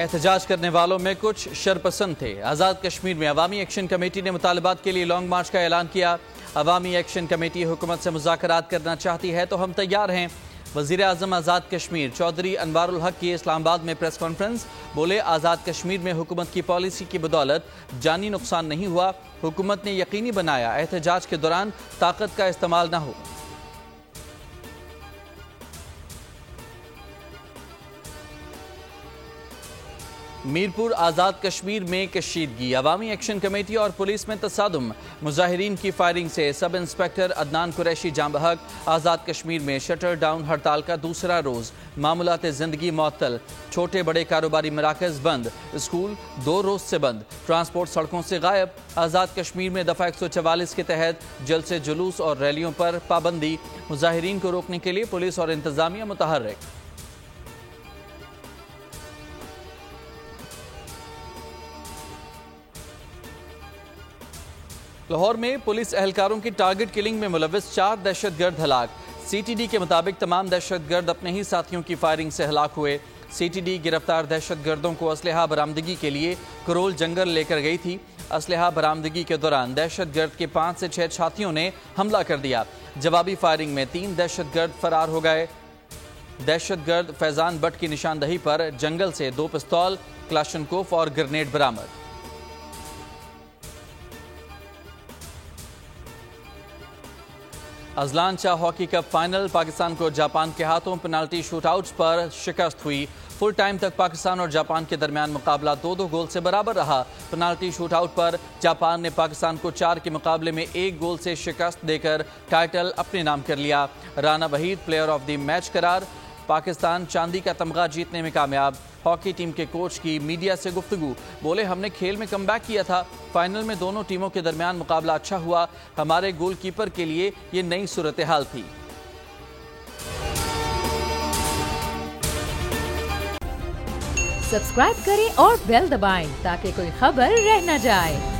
एहतजाज करने वालों में कुछ शरपसंद थे। आज़ाद कश्मीर में अवामी एक्शन कमेटी ने मुतालबात के लिए लॉन्ग मार्च का ऐलान किया। अवामी एक्शन कमेटी हुकूमत से मुज़ाकरात करना चाहती है तो हम तैयार हैं। वज़ीर आज़म आज़ाद कश्मीर चौधरी अनवारुल हक की इस्लामाबाद में प्रेस कॉन्फ्रेंस। बोले, आज़ाद कश्मीर में हुकूमत की पॉलिसी की बदौलत जानी नुकसान नहीं हुआ। हुकूमत ने यकीनी बनाया एहतजाज के दौरान ताकत का इस्तेमाल न हो। मीरपुर आज़ाद कश्मीर में कशीदगी, अवामी एक्शन कमेटी और पुलिस में तसादुम। मुजाहिरीन की फायरिंग से सब इंस्पेक्टर अदनान कुरैशी जाम बहक। आज़ाद कश्मीर में शटर डाउन हड़ताल का दूसरा रोज़। मामूलात ज़िंदगी मुअत्तल, छोटे बड़े कारोबारी मराकज़ बंद, स्कूल 2 रोज़ से बंद, ट्रांसपोर्ट सड़कों से गायब। आज़ाद कश्मीर में दफ़ा 144 के तहत जलसे जुलूस और रैलियों पर पाबंदी। मुजाहिरीन को रोकने के लिए पुलिस और इंतज़ामिया मुतहर्रिक। लाहौर में पुलिस एहलकारों की टारगेट किलिंग में मुलविस 4 दहशतगर्द हलाक। सीटीडी के मुताबिक तमाम दहशतगर्द अपने ही साथियों की फायरिंग से हलाक हुए। सीटीडी गिरफ्तार दहशतगर्दों को असलहा बरामदगी के लिए करोल जंगल लेकर गई थी। असलहा बरामदगी के दौरान दहशतगर्द के 5 से 6 छातियों ने हमला कर दिया। जवाबी फायरिंग में 3 दहशतगर्द फरार हो गए। दहशतगर्द फैजान भट्ट की निशानदही पर जंगल से 2 पिस्तौल, क्लाशनकोफ और ग्रेनेड बरामद। Azlan Shah hockey cup final, Pakistan को जापान के हाथों पेनाल्टी शूटआउट्स पर शिकस्त हुई। फुल टाइम तक पाकिस्तान और जापान के दरमियान मुकाबला 2-2 गोल से बराबर रहा। पेनाल्टी शूटआउट पर जापान ने पाकिस्तान को 4 के मुकाबले में 1 गोल से शिकस्त देकर टाइटल अपने नाम कर लिया। Rana Waheed player of the match करार। पाकिस्तान चांदी का तमगा जीतने में कामयाब। हॉकी टीम के कोच की मीडिया से गुफ्तगू। बोले, हमने खेल में कमबैक किया था। फाइनल में दोनों टीमों के दरमियान मुकाबला अच्छा हुआ। हमारे गोलकीपर के लिए ये नई सूरत हाल थी। सब्सक्राइब करें और बेल दबाएं ताकि कोई खबर रह न जाए।